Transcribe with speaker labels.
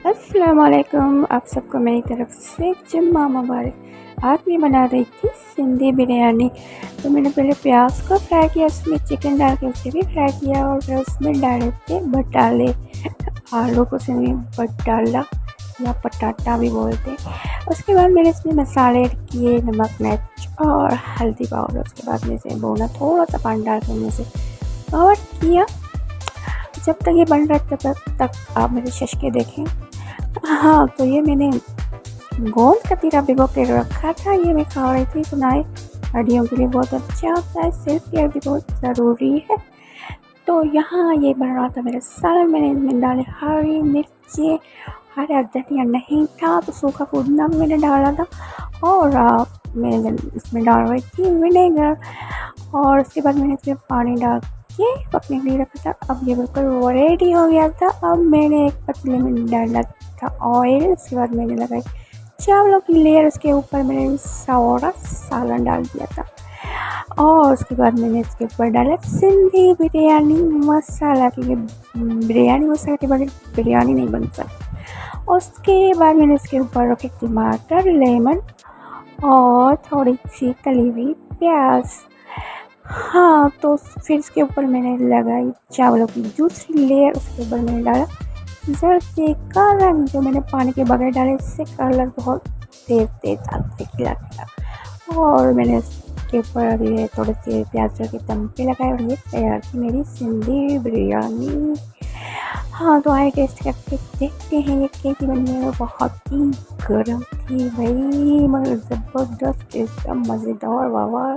Speaker 1: अस्सलाम वालेकुम, आप सबको मेरी तरफ से जुम्मा मुबारक। आज मैं बना रही थी सिंधी बिरयानी। तो मैंने पहले प्याज को फ्राई किया, उसमें चिकन डाल के उसे भी फ्राई किया और फिर उसमें डाले थे बटाले, आलू को उसमें बटाला या पटाटा भी बोलते हैं। उसके बाद मैंने इसमें मसाले ऐड किए, नमक, मिर्च और हल्दी पाउडर। उसके बाद में इसे भूना, थोड़ा सा पानी डाल के मैंने इसे कवर किया। जब तक ये बन रहा है तब तक आप मेरे शशके देखें। हाँ, तो ये मैंने गोंद का तीरा भिगो के रखा था, ये मैं खा रही थी। सुनाए हड्डियों के लिए बहुत अच्छा होता है, सेल्फ केयर भी बहुत ज़रूरी है। तो यहाँ ये बन रहा था मेरा सालन। मैंने इसमें डाले हरी मिर्ची, हरा धनिया नहीं था तो सूखा पुदीना भी मैंने डाला था। और मैं इसमें डाल रही थी विनेगर। और उसके बाद मैंने इसमें पानी डाल के पकने के लिए रखा था। अब ये बिल्कुल रेडी हो गया था। अब मैंने एक पतीले में डाला था ऑयल। उसके बाद मैंने लगाई चावलों की लेयर, उसके ऊपर मैंने सारा सालन डाल दिया था। और उसके बाद मैंने इसके ऊपर डाला सिंधी बिरयानी मसाला, क्योंकि बिरयानी मसाला के बगैर बिरयानी नहीं बन सकती। उसके बाद मैंने इसके ऊपर रखे टमाटर, लेमन और थोड़ी सी तली हुई प्याज। हाँ, तो फिर इसके ऊपर मैंने लगाई चावलों की दूसरी लेयर। उसके ऊपर मैंने डाला जर्दी का रंग, जो मैंने पानी के बगैर डाला, इससे कलर बहुत तेज तेज आते खिला। और मैंने इसके ऊपर ये थोड़े से प्याज के तमके लगाए और ये तैयार थी मेरी सिंधी बिरयानी। हाँ, तो आए टेस्ट करके देखते हैं ये कैसी बनी है। बहुत ही गर्म थी भाई, मगर ज़बरदस्त, एकदम मज़ेदार। वाह वाह।